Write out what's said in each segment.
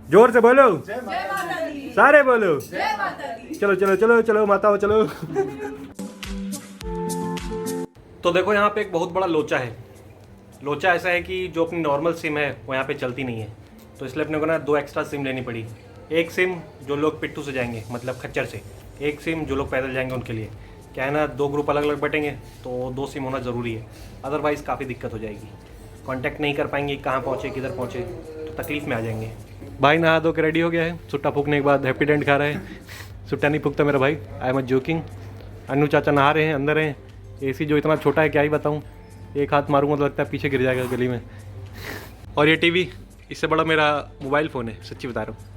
जोर से बोलो, जय माता दी। सारे बोलो, जय माता दी। चलो चलो चलो चलो माताओं चलो। तो देखो यहाँ पे एक बहुत बड़ा लोचा है। लोचा ऐसा है कि जो अपनी नॉर्मल सिम है वो यहाँ पे चलती नहीं है, तो इसलिए अपने को ना 2 एक्स्ट्रा सिम लेनी पड़ी। एक सिम जो लोग पिट्ठू से जाएंगे मतलब खच्चर से, एक सिम जो लोग पैदल जाएंगे उनके लिए। क्या है ना, 2 ग्रुप अलग अलग बैठेंगे तो 2 सिम होना ज़रूरी है, अदरवाइज़ काफ़ी दिक्कत हो जाएगी। कांटेक्ट नहीं कर पाएंगे, कहाँ पहुँचे किधर पहुँचे, तो तकलीफ़ में आ जाएंगे। भाई नहा धो के रेडी हो गया है, सुट्टा फूकने के बाद हैप्पी डेंट खा रहे हैं। सुट्टा नहीं फूकता मेरा भाई, आई एम जोकिंग। अन्नू चाचा नहा रहे हैं, अंदर हैं। एसी जो इतना छोटा है क्या ही बताऊँ, एक हाथ मारूंगा तो लगता है पीछे गिर जाएगा गली में। और ये टीवी इससे बड़ा मेरा मोबाइल फ़ोन है, सच्ची बता रहा हूँ।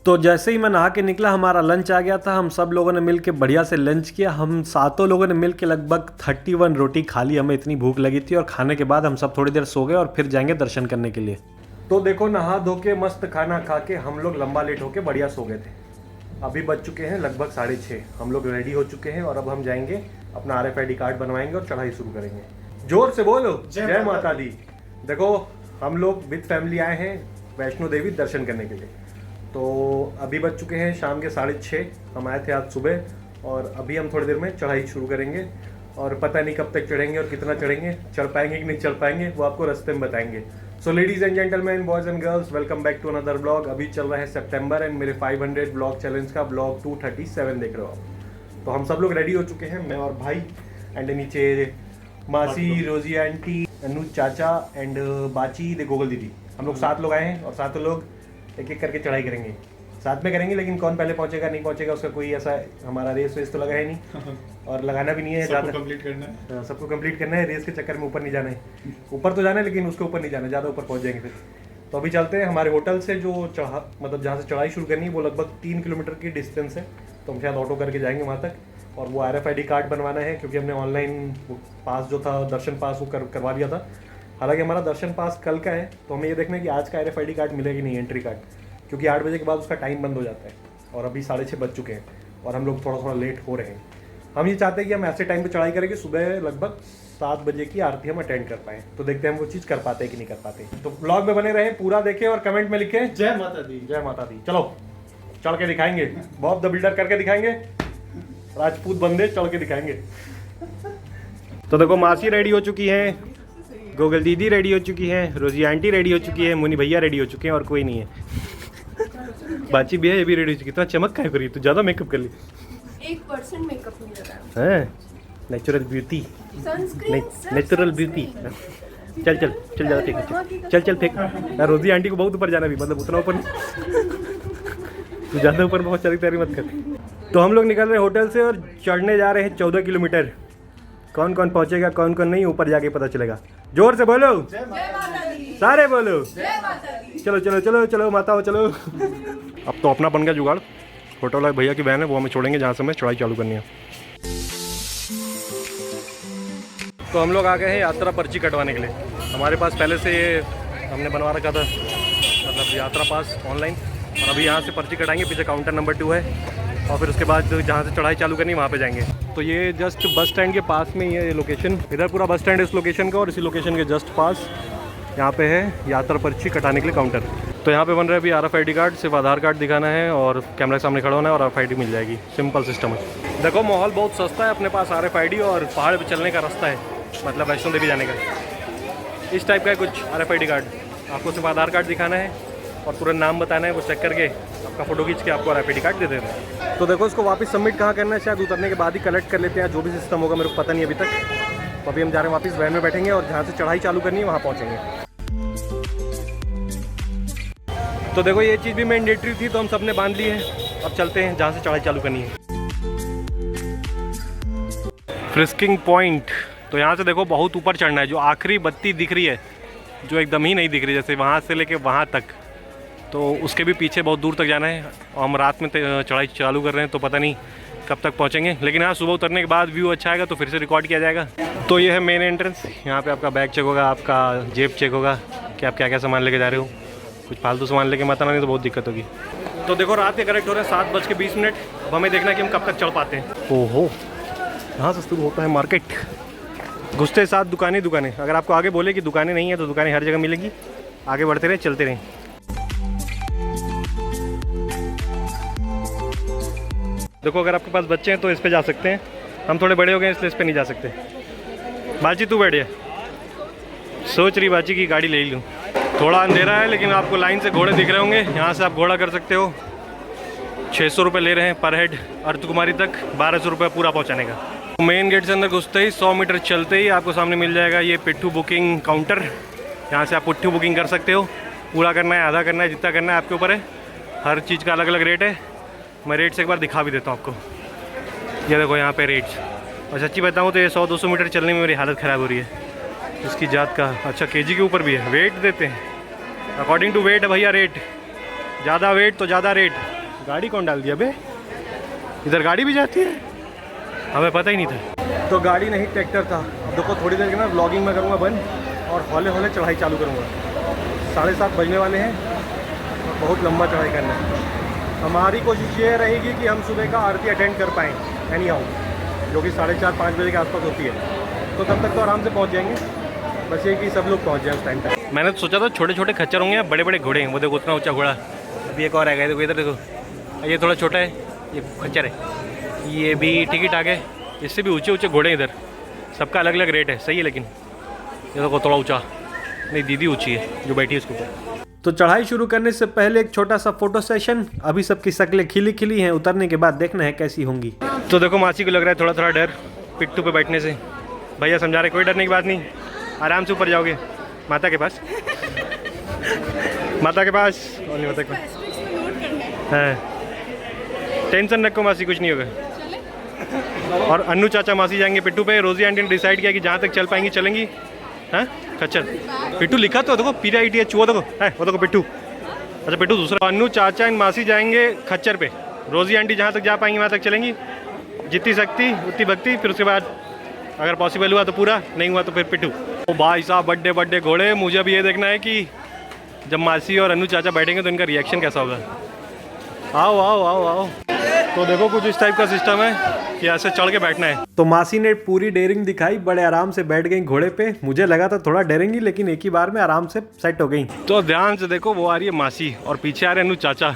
तो जैसे ही मैं नहा के निकला हमारा लंच आ गया था। हम सब लोगों ने मिल के बढ़िया से लंच किया। हम 7 लोगों ने मिल के लगभग 31 रोटी खा ली। हमें इतनी भूख लगी थी और खाने के बाद हम सब थोड़ी देर सो गए और फिर जाएंगे दर्शन करने के लिए। तो देखो नहा धो के मस्त खाना खा के हम लोग लंबा लेट होके बढ़िया सो गए थे। अभी बज चुके हैं लगभग 6:30। हम लोग रेडी हो चुके हैं और अब हम जाएंगे अपना RFID कार्ड बनवाएंगे और चढ़ाई शुरू करेंगे। जोर से बोलो, जय माता दी। देखो हम लोग विद फैमिली आए हैं वैष्णो देवी दर्शन करने के लिए। तो अभी बज चुके हैं शाम के 6:30। हम आए थे आज सुबह और अभी हम थोड़ी देर में चढ़ाई शुरू करेंगे और पता नहीं कब तक चढ़ेंगे और कितना चढ़ेंगे, चढ़ पाएंगे कि नहीं चढ़ पाएंगे वो आपको रास्ते में बताएंगे। So ladies and gentleman, boys and girls, welcome back to another blog. अभी चल रहा है सितंबर एंड मेरे 500 ब्लॉग चैलेंज का ब्लॉग 237 देख रहे हो आप। तो हम सब लोग रेडी हो चुके हैं, मैं और भाई एंड नीचे मासी, रोजी आंटी, अनु चाचा एंड बाची दे गोगल दीदी। हम लोग 7 लोग आए हैं और 7 लोग एक एक करके चढ़ाई करेंगे, साथ में करेंगे। लेकिन कौन पहले पहुंचेगा नहीं पहुंचेगा उसका कोई ऐसा हमारा रेस वेस तो लगा है नहीं और लगाना भी नहीं है। सबको कंप्लीट करना है, सबको कंप्लीट करना है। रेस के चक्कर में ऊपर नहीं जाना है, ऊपर तो जाना है लेकिन उसके ऊपर नहीं जाना, ज़्यादा ऊपर पहुंच जाएंगे फिर। तो अभी चलते हैं। हमारे होटल से जो मतलब जहाँ से चढ़ाई शुरू करनी है वो लगभग 3 किलोमीटर की डिस्टेंस है, तो हम शायद ऑटो करके जाएंगे वहाँ तक। और वो RFID कार्ड बनवाना है क्योंकि हमने ऑनलाइन पास जो था दर्शन पास वो करवा दिया था। हालांकि हमारा दर्शन पास कल का है, तो हमें ये देखना है कि आज का RFID कार्ड मिलेगा कि नहीं, एंट्री कार्ड, क्योंकि 8 बजे के बाद उसका टाइम बंद हो जाता है और अभी 6:30 बज चुके हैं और हम लोग थोड़ा लेट हो रहे हैं। हम ये चाहते हैं कि हम ऐसे टाइम पे चढ़ाई करें कि सुबह लगभग 7 बजे की आरती हम अटेंड कर पाएँ। तो देखते हैं हम वो चीज़ कर पाते हैं कि नहीं कर पाते। तो ब्लॉग में बने रहें, पूरा देखें और कमेंट में लिखें जय माता दी। जय माता दी। चलो चढ़ के दिखाएंगे, बॉब द बिल्डर करके दिखाएंगे, राजपूत बंदे चढ़ के दिखाएंगे। तो देखो मासी रेडी हो चुकी है, गोगल दीदी रेडी हो चुकी है, रोजी आंटी रेडी हो चुकी है, मुनी भैया रेडी हो चुके हैं और कोई नहीं है। बाची भी है, ये भी रेडी हो चुकी है। तो चमक क्या करी, तू ज़्यादा मेकअप कर ली। 1% मेकअप नहीं लगाया। है natural beauty, sunscreen, natural beauty. चल चल चल ज़्यादा फेंक, चल चल फेंक। यार रोजी आंटी को बहुत ऊपर जाना भी, मतलब उतना ऊपर तू ज़्यादा ऊपर बहुत चली तैयारी मत कर। तो हम लोग निकल रहे हैं होटल से और चढ़ने जा रहे हैं 14 किलोमीटर। कौन कौन पहुंचेगा कौन कौन नहीं ऊपर जाके पता चलेगा। जोर से बोलो, जय माता दी। सारे बोलो, जय माता दी। चलो चलो चलो चलो माताओं चलो। अब तो अपना बन गया जुगाड़। होटल वाले भैया की बहन है, वो हमें छोड़ेंगे जहाँ से हमें चढ़ाई चालू करनी है। तो हम लोग आ गए हैं यात्रा पर्ची कटवाने के लिए। हमारे पास पहले से ये हमने बनवा रखा था, मतलब यात्रा पास ऑनलाइन। और अभी यहाँ से पर्ची कटाएंगे, पीछे काउंटर नंबर 2 है और फिर उसके बाद जहाँ से चढ़ाई चालू करनी है वहाँ पे जाएंगे। तो ये जस्ट बस स्टैंड के पास में ही है ये लोकेशन। इधर पूरा बस स्टैंड है इस लोकेशन का और इसी लोकेशन के जस्ट पास यहाँ पे है यात्रा पर्ची कटाने के लिए काउंटर। तो यहाँ पे बन रहा है अभी RFID कार्ड, सिर्फ आधार कार्ड दिखाना है और कैमरा के सामने खड़ा होना है और RFID मिल जाएगी। सिंपल सिस्टम है। देखो माहौल बहुत सस्ता है, अपने पास RFID और पहाड़ पे चलने का रास्ता है, मतलब वैष्णो देवी जाने का। इस टाइप का है कुछ RFID कार्ड। आपको सिर्फ आधार कार्ड दिखाना है और तुरंत नाम बताना है, वो चेक करके आपका फ़ोटो खींच के आपको RFID कार्ड दे देना है। तो देखो इसको वापस सबमिट कहाँ करना है, शायद उतरने के बाद ही कलेक्ट कर लेते हैं, जो भी सिस्टम होगा मेरे को पता नहीं अभी तक। तो अभी हम जा रहे हैं वापस वैन में बैठेंगे और जहाँ से चढ़ाई चालू करनी है वहाँ पहुँचेंगे। तो देखो ये चीज़ भी मैंडेटरी थी तो हम सब ने बांध ली है। अब चलते हैं जहाँ से चढ़ाई चालू करनी है। Frisking point. तो यहाँ से देखो बहुत ऊपर चढ़ना है, जो आखिरी बत्ती दिख रही है जो एकदम ही नहीं दिख रही, जैसे वहाँ से लेके वहाँ तक, तो उसके भी पीछे बहुत दूर तक जाना है। और हम रात में चढ़ाई चालू कर रहे हैं तो पता नहीं कब तक पहुँचेंगे। लेकिन हाँ सुबह उतरने के बाद व्यू अच्छा आएगा तो फिर से रिकॉर्ड किया जाएगा। तो ये है मेन एंट्रेंस। यहाँ पे आपका बैग चेक होगा, आपका जेब चेक होगा कि आप क्या क्या सामान लेके जा रहे हो। कुछ फालतू सामान लेके मत आना, नहीं तो बहुत दिक्कत होगी। तो देखो रात के करेक्ट हो रहे हैं 7:20। अब हमें देखना है कि हम कब तक चढ़ पाते हैं। ओहो, यहाँ से शुरू होता है मार्केट। घुसते साथ दुकानें। अगर आपको आगे बोले कि दुकानें नहीं है तो दुकानें हर जगह मिलेंगी। आगे बढ़ते रहें, चलते रहें। देखो अगर आपके पास बच्चे हैं तो इस पे जा सकते हैं, हम थोड़े बड़े हो गए इसलिए इस पे नहीं जा सकते। बाची तू बैठ जा, सोच रही बाची की गाड़ी ले लूँ। थोड़ा अंधेरा है लेकिन आपको लाइन से घोड़े दिख रहे होंगे, यहाँ से आप घोड़ा कर सकते हो। 600 रुपये ले रहे हैं पर हेड, अर्धकुमारी तक 1200 रुपये पूरा पहुँचाने का। मेन गेट से अंदर घुसते ही 100 मीटर चलते ही आपको सामने मिल जाएगा ये पिट्ठू बुकिंग काउंटर। यहाँ से आप पिट्ठू बुकिंग कर सकते हो, पूरा करना है, आधा करना है, जितना करना है आपके ऊपर है। हर चीज़ का अलग अलग रेट है। मैं रेट से एक बार दिखा भी देता हूँ आपको। ये देखो यहाँ पे रेट्स, और सच्ची बताऊँ तो ये 100-200 मीटर चलने में मेरी हालत ख़राब हो रही है। इसकी जात का अच्छा केजी के ऊपर भी है, वेट देते हैं, अकॉर्डिंग टू वेट है भैया रेट। ज़्यादा वेट तो ज़्यादा रेट। गाड़ी कौन डाल दिया बे? इधर गाड़ी भी जाती है, हमें पता ही नहीं था। तो गाड़ी नहीं ट्रैक्टर था। अब देखो थोड़ी देर के ना व्लॉगिंग में करूँगा बंद और हौले हौले चढ़ाई चालू करूँगा। 7:30 बजने वाले हैं और बहुत लंबा चढ़ाई करना है। हमारी कोशिश ये रहेगी कि हम सुबह का आरती अटेंड कर पाएँ एनी हाउ, जो कि 4:30-5 बजे के आसपास होती है। तो तब तक तो आराम से पहुँच जाएंगे, बस ये कि सब लोग पहुँच जाए उस टाइम तक। मैंने तो सोचा था छोटे छोटे खच्चर होंगे या बड़े बड़े घोड़े हैं। वो देखो उतना ऊँचा घोड़ा। अभी एक और आएगा, देखो इधर देखो, ये थोड़ा छोटा है, ये खच्चर है। ये भी टिकट आ गए, इससे भी ऊँचे ऊँचे घोड़े इधर। सबका अलग अलग रेट है, सही है। लेकिन ये देखो थोड़ा ऊँचा, नहीं दीदी ऊँची है जो बैठी है इसके ऊपर। तो चढ़ाई शुरू करने से पहले एक छोटा सा फोटो सेशन। अभी सबकी शक्लें खिली खिली हैं, उतरने के बाद देखना है कैसी होंगी। तो देखो मासी को लग रहा है थोड़ा थोड़ा डर पिट्ठू पे बैठने से। भैया समझा रहे कोई डरने की बात नहीं, आराम से ऊपर जाओगे माता के पास। माता के पास और नहीं माता के पास। हाँ टेंशन रखो मासी, कुछ नहीं होगा। और अन्नू चाचा मासी जाएंगे पिट्ठू पे। रोजी आंटी ने डिसाइड किया कि जहाँ तक चल पाएंगी चलेंगी। हाँ खच्चर पिट्ठू लिखा तो देखो, PITH वो देखो है, वो देखो पिट्ठू। अच्छा पिट्ठू दूसरा। अन्नू चाचा इन मासी जाएंगे खच्चर पे। रोजी आंटी जहाँ तक जा पाएंगी वहाँ तक चलेंगी। जितनी शक्ति उतनी भक्ति, फिर उसके बाद अगर पॉसिबल हुआ तो पूरा, नहीं हुआ तो फिर पिट्ठू। ओ भाई साहब बड्डे बड्डे घोड़े। मुझे अब ये देखना है कि जब मासी और अन्नू चाचा बैठेंगे तो इनका रिएक्शन कैसा होगा। आओ आओ आओ आओ। तो देखो कुछ इस टाइप का सिस्टम है कि ऐसे चढ़ के बैठना है। तो मासी ने पूरी डेयरिंग दिखाई, बड़े आराम से बैठ गई घोड़े पे। मुझे लगा था थोड़ा डरेंगी, लेकिन एक ही बार में आराम से सेट हो गई। तो ध्यान से देखो, वो आ रही है मासी और पीछे आ रहे अन्नू चाचा।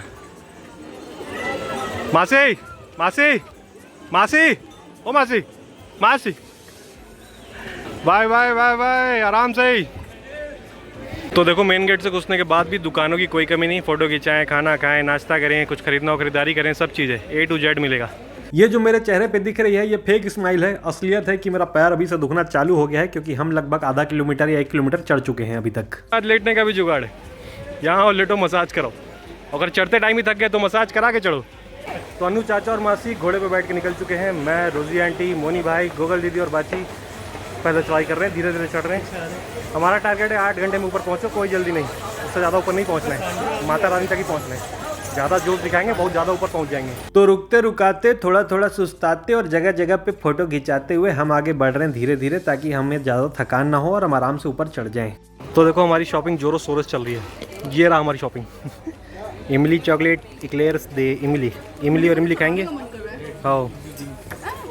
मासी मासी मासी, ओ मासी मासी, बाय बाय बाय बाय, आराम से ही। तो देखो मेन गेट से घुसने के बाद भी दुकानों की कोई कमी नहीं। फ़ोटो खिंचाएं, खाना खाएं, नाश्ता करें, कुछ खरीदना हो खरीदारी करें, सब चीज़ें A to Z मिलेगा। ये जो मेरे चेहरे पे दिख रही है ये फेक स्माइल है। असलियत है कि मेरा पैर अभी से दुखना चालू हो गया है, क्योंकि हम लगभग आधा किलोमीटर या 1 किलोमीटर चढ़ चुके हैं अभी तक। आज लेटने का भी जुगाड़ है, यहाँ और लेटो मसाज करो। अगर चढ़ते टाइम ही थक गए तो मसाज करा के चढ़ो। तो अन्नू चाचा और मासी घोड़े पे बैठ के निकल चुके हैं। मैं, रोजी आंटी, मोनी भाई, गोगल दीदी और बाची पहले चढ़ाई कर रहे हैं, धीरे धीरे चढ़ रहे हैं। हमारा टारगेट है 8 घंटे में ऊपर पहुँचो, कोई जल्दी नहीं, उससे ज़्यादा ऊपर नहीं पहुँचना है, माता रानी तक ही पहुँचना है। ज़्यादा जोश दिखाएंगे बहुत ज़्यादा ऊपर पहुँच जाएंगे। तो रुकते रुकाते, थोड़ा थोड़ा सुस्ताते और जगह जगह पे फोटो खिंचाते हुए हम आगे बढ़ रहे हैं धीरे धीरे, ताकि हमें ज़्यादा थकान ना हो और हम आराम से ऊपर चढ़ जाएँ। तो देखो हमारी शॉपिंग जोरों शोरों से चल रही है। ये रहा हमारी शॉपिंग। इमली चॉकलेट इक्लेयर्स दे, इमली और इमली खाएंगे। हाँ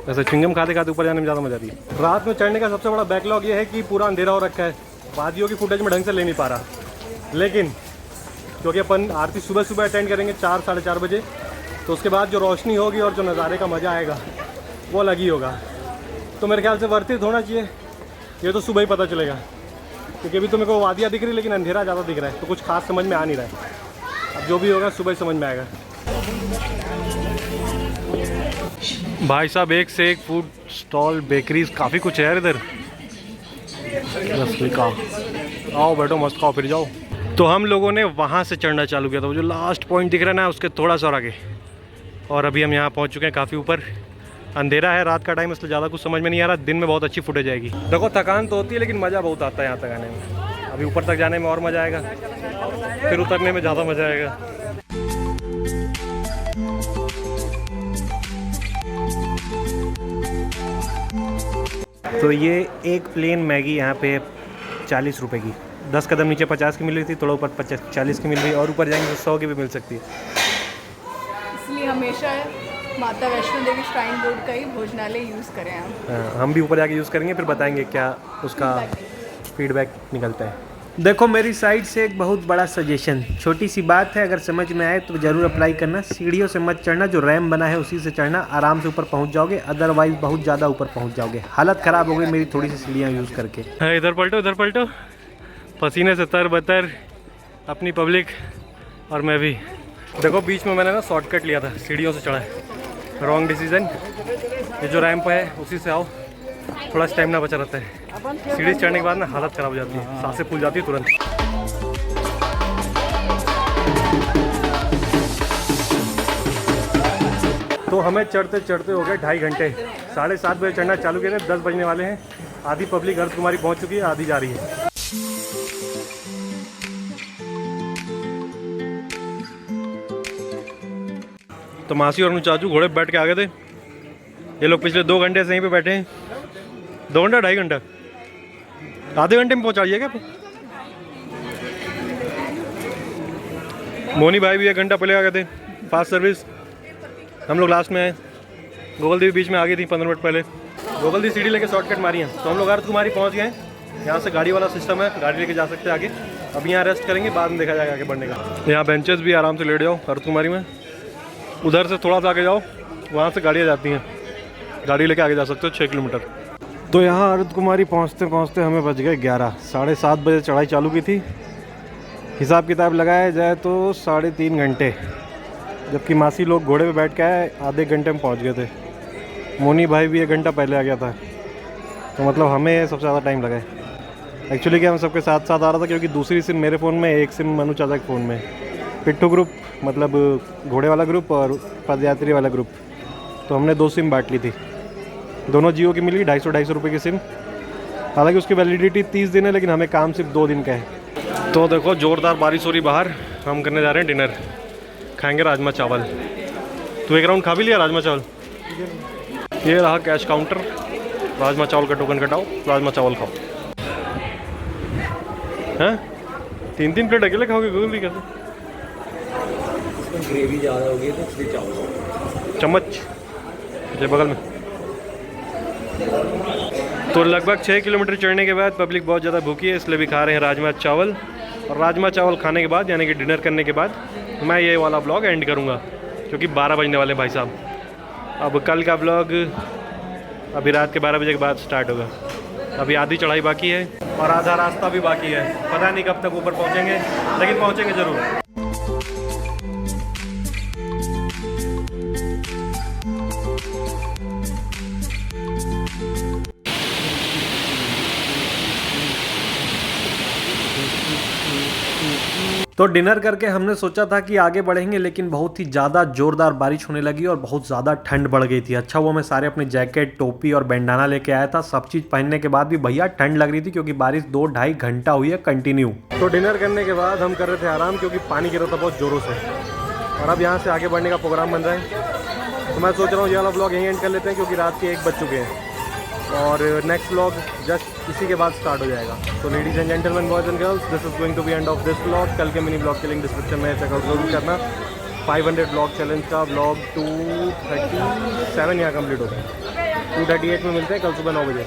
वैसे च्युइंगम खाते खाते ऊपर जाने में ज़्यादा मजा आती है। रात में चढ़ने का सबसे बड़ा बैकलॉग ये है कि पूरा अंधेरा हो रखा है। वादियों की फुटेज में ढंग से ले नहीं पा रहा, लेकिन क्योंकि अपन आरती सुबह सुबह अटेंड करेंगे 4-4:30 बजे, तो उसके बाद जो रोशनी होगी और जो नज़ारे का मज़ा आएगा वो अलग ही होगा। तो मेरे ख्याल से वर्थित होना चाहिए। ये तो सुबह ही पता चलेगा, क्योंकि अभी तो मेरे को वादियाँ दिख रही लेकिन अंधेरा ज़्यादा दिख रहा है, तो कुछ खास समझ में आ नहीं रहा है। अब जो भी होगा सुबह ही समझ में आएगा। भाई साहब एक से एक फूड स्टॉल, बेकरीज, काफ़ी कुछ है यार इधर। आओ बैठो मस्त खाओ फिर जाओ। तो हम लोगों ने वहाँ से चढ़ना चालू किया था, वो जो लास्ट पॉइंट दिख रहा है ना उसके थोड़ा सा और आगे। और अभी हम यहाँ पहुँच चुके हैं काफ़ी ऊपर। अंधेरा है, रात का टाइम, इसलिए ज़्यादा कुछ समझ में नहीं आ रहा। दिन में बहुत अच्छी फुटेज आएगी। देखो थकान तो होती है लेकिन मज़ा बहुत आता है यहाँ तक आने में। अभी ऊपर तक जाने में और मज़ा आएगा, फिर उतरने में ज़्यादा मज़ा आएगा। तो ये एक प्लेन मैगी यहाँ पे 40 रुपए की, 10 कदम नीचे 50 की मिल रही थी, थोड़ा ऊपर 40 की मिल रही है, और ऊपर जाएंगे तो 100 की भी मिल सकती है। इसलिए हमेशा माता वैष्णो देवी श्राइन बोर्ड का ही भोजनालय यूज़ करें हम। हम भी ऊपर जाके यूज़ करेंगे, फिर बताएंगे क्या उसका फीडबैक निकलता है। देखो मेरी साइड से एक बहुत बड़ा सजेशन, छोटी सी बात है, अगर समझ में आए तो ज़रूर अप्लाई करना। सीढ़ियों से मत चढ़ना, जो रैम बना है उसी से चढ़ना, आराम से ऊपर पहुंच जाओगे, अदरवाइज बहुत ज़्यादा ऊपर पहुंच जाओगे। हालत ख़राब हो गई मेरी थोड़ी सी सीढ़ियाँ यूज़ करके। इधर पलटो, पसीने से तर बतर अपनी पब्लिक और मैं भी। देखो बीच में मैंने ना शॉर्टकट लिया था, सीढ़ियों से चढ़ा है, रॉन्ग डिसीजन। ये जो रैंप है उसी से आओ, थोड़ा स्टेमिना बचा रहता है। सीढ़ी चढ़ने के बाद ना हालत ख़राब हो जाती है, सांसें फूल जाती है तुरंत। तो हमें चढ़ते चढ़ते हो गए 2.5 घंटे। 7:30 बजे चढ़ना चालू किया था, 10 बजने वाले हैं। आधी पब्लिक अर्थ कुमारी पहुंच चुकी है, आधी जा रही है। तो मासी और चाचू घोड़े पे बैठ के आ गए थे। ये लोग पिछले 2 घंटे से यहीं पे बैठे हैं। 2 घंटा 2.5 घंटा, आधे घंटे में पहुंचाइए क्या? मोनी भाई भी 1 घंटा पहले आ गए थे, फास्ट सर्विस। हम लोग लास्ट में आए। गोगल दी बीच में आ गई थी 15 मिनट पहले। गोगल दी सीढ़ी लेके शॉर्टकट मारी है, तो हम लोग अर्थ कुमारी पहुँच गए। यहाँ से गाड़ी वाला सिस्टम है, गाड़ी लेके जा सकते हैं आगे। अब यहाँ रेस्ट करेंगे, बाद में देखा जाएगा आगे बढ़ने का। यहाँ बेंचेस भी, आराम से लेट जाओ अर्थ कुमारी में। उधर से थोड़ा सा आगे जाओ, वहाँ से गाड़ियाँ जाती हैं, गाड़ी लेके आगे जा सकते हो 6 किलोमीटर। तो यहाँ अर्थ कुमारी पहुँचते पहुँचते हमें बज गए 11। 7:30 बजे चढ़ाई चालू की थी। हिसाब किताब लगाया जाए तो 3.5 घंटे, जबकि मासी लोग घोड़े पे बैठ के आए, आधे घंटे में पहुँच गए थे। मोनी भाई भी 1 घंटा पहले आ गया था, तो मतलब हमें सबसे ज़्यादा टाइम लगा है। एक्चुअली क्या, हम सबके साथ साथ आ रहा था, क्योंकि दूसरी सिम मेरे फ़ोन में, एक सिम मनु चाचा के फ़ोन में। पिट्ठू ग्रुप मतलब घोड़े वाला ग्रुप और पदयात्री वाला ग्रुप, तो हमने 2 सिम बांट ली थी। दोनों जियो की मिली, 250 रुपये की सिम। हालांकि उसकी वैलिडिटी 30 दिन है, लेकिन हमें काम सिर्फ 2 दिन का है। तो देखो ज़ोरदार बारिश हो रही बाहर। हम करने जा रहे हैं डिनर, खाएंगे राजमा चावल। तो 1 राउंड खा भी लिया राजमा चावल। ये रहा कैश काउंटर, राजमा चावल का टोकन कटाओ, राजमा चावल खाओ। हैं 3 प्लेट अकेले खाओगे? गूगल भी कैसे? ग्रेवी ज़्यादा होगी तो इसलिए चावल चम्मच जो बगल में। तो लगभग 6 किलोमीटर चढ़ने के बाद पब्लिक बहुत ज़्यादा भूखी है, इसलिए भी खा रहे हैं राजमा चावल। और राजमा चावल खाने के बाद, यानी कि डिनर करने के बाद, मैं ये वाला ब्लॉग एंड करूँगा, क्योंकि 12 बजने वाले हैं भाई साहब। अब कल का ब्लॉग अभी रात के 12 बजे के बाद स्टार्ट होगा। अभी आधी चढ़ाई बाकी है और आधा रास्ता भी बाकी है। पता नहीं कब तक ऊपर पहुँचेंगे, लेकिन पहुँचेंगे ज़रूर। तो डिनर करके हमने सोचा था कि आगे बढ़ेंगे, लेकिन बहुत ही ज़्यादा ज़ोरदार बारिश होने लगी और बहुत ज़्यादा ठंड बढ़ गई थी। अच्छा हुआ मैं सारे अपने जैकेट, टोपी और बैंडाना लेके आया था। सब चीज़ पहनने के बाद भी भैया ठंड लग रही थी, क्योंकि बारिश 2-2.5 घंटा हुई है कंटिन्यू। तो डिनर करने के बाद हम कर रहे थे आराम, क्योंकि पानी गिरा था बहुत ज़ोरों से। और अब यहाँ से आगे बढ़ने का प्रोग्राम बन रहा है। तो मैं सोच रहा हूँ ये वाला ब्लॉग यहीं एंड कर लेते हैं, क्योंकि रात के 1 बज चुके हैं और नेक्स्ट व्लॉग जस्ट इसी के बाद स्टार्ट हो जाएगा। तो ladies and gentleman, boys and girls, this is going to be end of this vlog. कल के मिनी ब्लॉग के लिंक डिस्क्रिप्शन में चेकआउट जरूर करना। 500 ब्लॉग चैलेंज का ब्लॉग 237 यहाँ कंप्लीट हो गया। 238 में मिलते हैं कल सुबह 9 बजे।